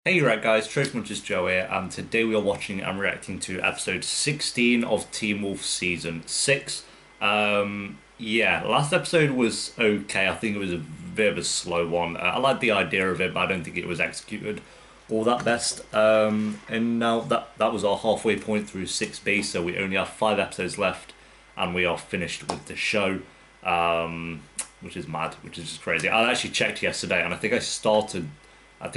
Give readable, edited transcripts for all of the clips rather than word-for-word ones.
Hey, you right guys, Truth Munchers Joe here, and today we are watching and reacting to episode 16 of Teen Wolf Season 6. Yeah, last episode was okay. I think it was a bit of a slow one. I like the idea of it, but I don't think it was executed all that best. And now that was our halfway point through 6B, so we only have 5 episodes left, and we are finished with the show. Which is mad, which is just crazy. I actually checked yesterday, and I think I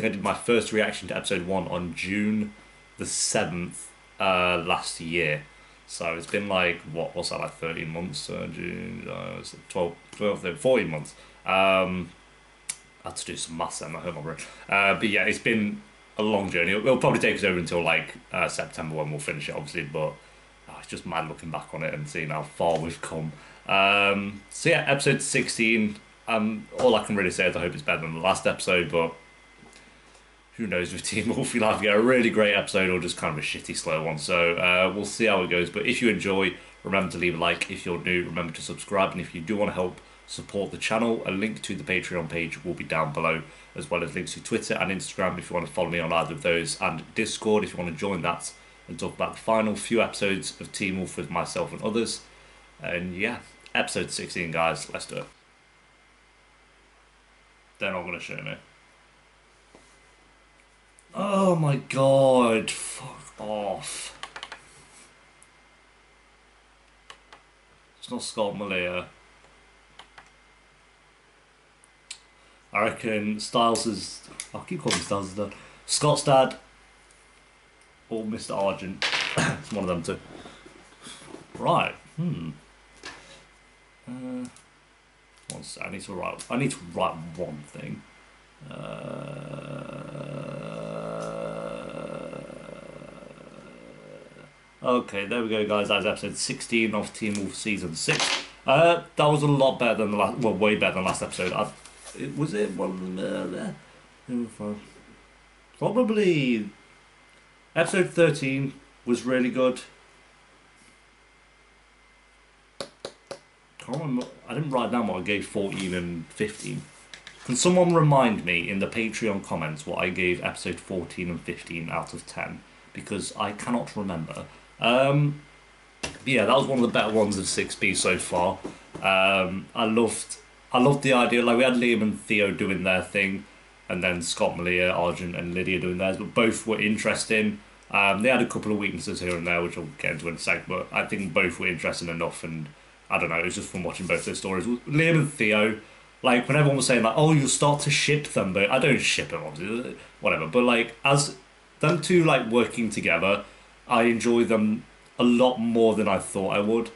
did my first reaction to episode 1 on June the 7th last year. So it's been like, what's that, like 13 months? June, 12, 13, 14 months. I had to do some maths then, I hurt my brain. But yeah, it's been a long journey. It'll probably take us over until like September when we'll finish it, obviously. But it's just mad looking back on it and seeing how far we've come. So yeah, episode 16. All I can really say is I hope it's better than the last episode, but who knows with Teen Wolf, you'll either get a really great episode or just kind of a shitty, slow one. So we'll see how it goes. But if you enjoy, remember to leave a like. If you're new, remember to subscribe. And if you do want to help support the channel, a link to the Patreon page will be down below, as well as links to Twitter and Instagram if you want to follow me on either of those, and Discord if you want to join that and talk about the final few episodes of Teen Wolf with myself and others. And yeah, episode 16, guys. Let's do it. They're not going to show me. Oh my god, fuck off. It's not Scott Malia. I reckon Styles is. I'll keep calling Styles dad. Scott's dad or Mr. Argent. It's one of them two. Right. One sec. I need to write one thing. Okay, there we go, guys. That's episode 16 of Teen Wolf Season 6. That was a lot better than the last, well, way better than the last episode. Was it one there? Probably episode 13 was really good. Can't remember. I didn't write down what I gave 14 and 15. Can someone remind me in the Patreon comments what I gave episode 14 and 15 out of 10? Because I cannot remember. Yeah, that was one of the better ones of 6B so far. I loved the idea. Like, we had Liam and Theo doing their thing, and then Scott, Malia, Argent, and Lydia doing theirs, but both were interesting. They had a couple of weaknesses here and there, which I'll get into in a sec, but I think both were interesting enough, and I don't know, it was just fun watching both their stories. Liam and Theo, like, when everyone was saying, like, oh, you'll start to ship them, but I don't ship them, obviously, whatever, but, like, as them two, like, working together, I enjoy them a lot more than I thought I would.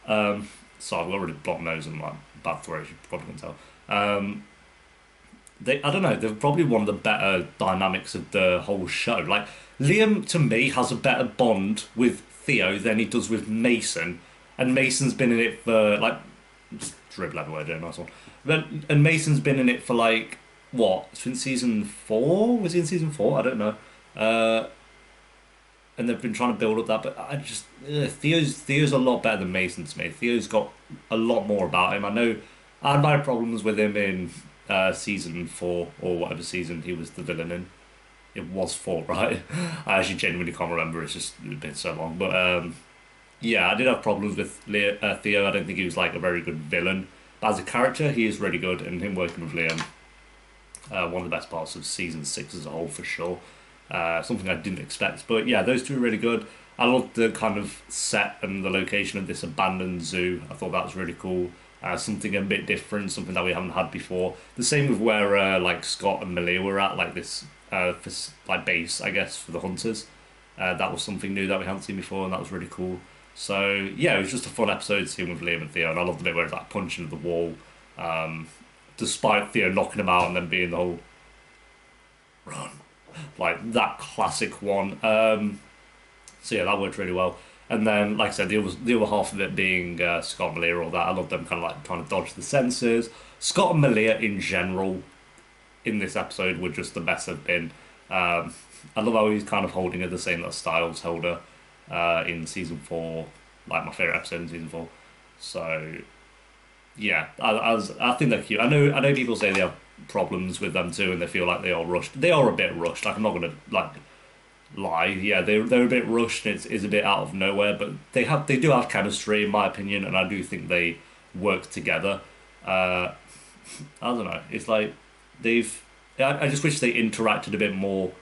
So I've got a really blocked nose and, like, bad throat, you probably can tell. I don't know, they're probably one of the better dynamics of the whole show. Like, Liam, to me, has a better bond with Theo than he does with Mason, and Mason's been in it for, like, just dribble everywhere, doing a nice one. And Mason's been in it for, like, what, since season 4? Was he in season 4? I don't know. And they've been trying to build up that, but I just Theo's a lot better than Mason to me. Theo's got a lot more about him. I know I had my problems with him in season 4 or whatever season he was the villain in. It was 4, right? I actually genuinely can't remember. It's just been so long. But yeah, I did have problems with Theo. I don't think he was like a very good villain. But as a character, he is really good, and him working with Liam, one of the best parts of season 6 as a whole for sure. Something I didn't expect. But yeah, those two are really good. I loved the kind of set and the location of this abandoned zoo. I thought that was really cool. Something a bit different, something that we haven't had before. The same with where like Scott and Malia were at, like this like base, I guess, for the hunters. That was something new that we hadn't seen before, and that was really cool. So yeah, it was just a fun episode seeing with Liam and Theo, and I loved the bit where it's like punching at the wall, despite Theo knocking him out and then being the whole run, like that classic one. So yeah, that worked really well. And then, like I said, the other half of it being Scott and Malia, all that. I love them kind of like trying to dodge the sensors. Scott and Malia in general in this episode were just the best they've been. I love how he's kind of holding her the same that Styles held her in season 4, like my favorite episode in season 4. So yeah, I think they're cute. I know people say they have problems with them too, and they feel like they are rushed. They are a bit rushed. Like I'm not gonna like lie. Yeah, they're a bit rushed. It's a bit out of nowhere, but they do have chemistry in my opinion, and I do think they work together. Uh, I don't know. It's like they've. I just wish they interacted a bit more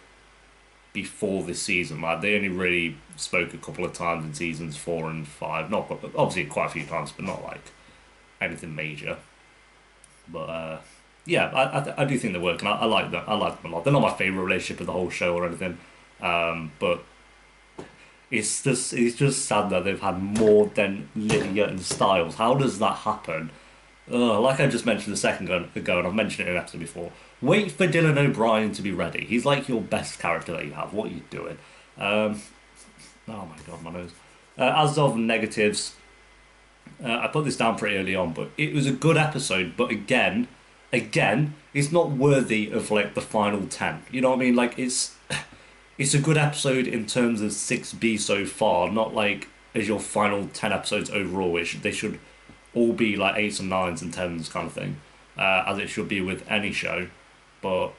before this season. Like they only really spoke a couple of times in seasons 4 and 5. Not obviously quite a few times, but not like anything major. But yeah, I do think they work, and I like them. I like them a lot. They're not my favorite relationship of the whole show or anything, but it's just sad that they've had more than Lydia and Styles. How does that happen? Like I just mentioned a second ago, and I've mentioned it in an episode before. Wait for Dylan O'Brien to be ready. He's like your best character that you have. What are you doing? Oh my god, my nose. As of negatives, I put this down pretty early on, but it was a good episode. But again, it's not worthy of like the final 10. You know what I mean? Like it's a good episode in terms of 6B so far, not like as your final 10 episodes overall. They should all be like 8s and 9s and 10s kind of thing, as it should be with any show. But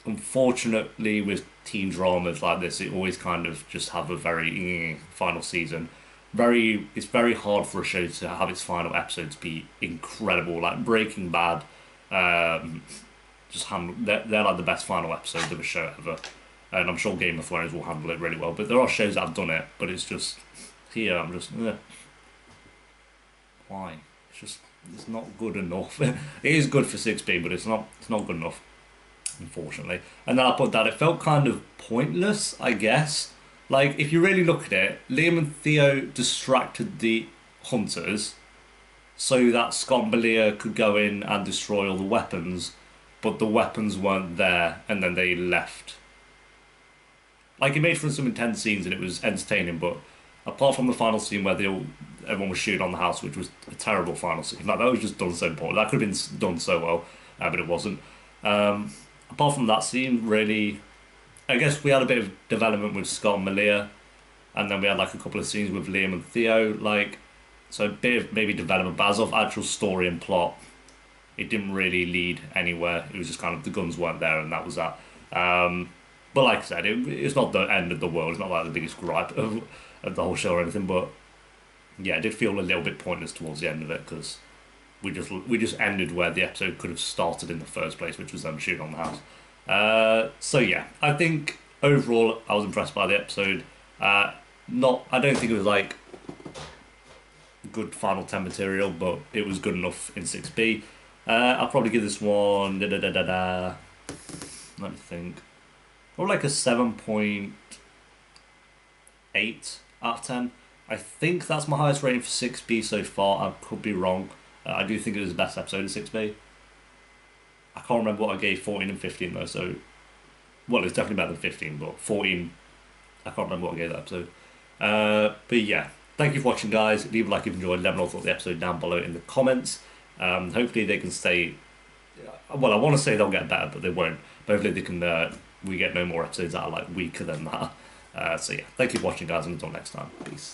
unfortunately, with teen dramas like this, it always kind of just have a very final season. It's very hard for a show to have its final episodes be incredible. Like Breaking Bad, they're like the best final episodes of a show ever, and I'm sure Game of Thrones will handle it really well. But there are shows that have done it, but it's just here. I'm just why? It's not good enough. It is good for 6B, but it's not good enough, unfortunately. And then I put that it felt kind of pointless, I guess. Like if you really look at it, Liam and Theo distracted the hunters so that Scott and Malia could go in and destroy all the weapons, but the weapons weren't there, and then they left. Like it made for some intense scenes and it was entertaining, but apart from the final scene where everyone was shooting on the house, which was a terrible final scene, like that was just done so poorly. That could have been done so well, but it wasn't. Apart from that scene, really, I guess we had a bit of development with Scott and Malia, and then we had like a couple of scenes with Liam and Theo, like, so a bit of maybe development, but as of actual story and plot, it didn't really lead anywhere. It was just kind of the guns weren't there, and that was that. But like I said, it's not the end of the world. It's not like the biggest gripe of the whole show or anything, but yeah, it did feel a little bit pointless towards the end of it because we just ended where the episode could have started in the first place, which was them shooting on the house. So yeah, I think overall I was impressed by the episode. I don't think it was like good final 10 material, but it was good enough in 6B. I'll probably give this one let me think, or like a 7.8 out of 10. I think that's my highest rating for 6B so far. I could be wrong. I do think it was the best episode of 6B. I can't remember what I gave 14 and 15 though, so well, it's definitely better than 15, but 14, I can't remember what I gave that episode. But yeah, thank you for watching, guys. Leave a like if you enjoyed. Let me know what the episode down below in the comments. Hopefully they can stay. Well, I want to say they'll get better, but they won't. But hopefully they can. We get no more episodes that are like weaker than that. So yeah, thank you for watching, guys, and until next time, peace.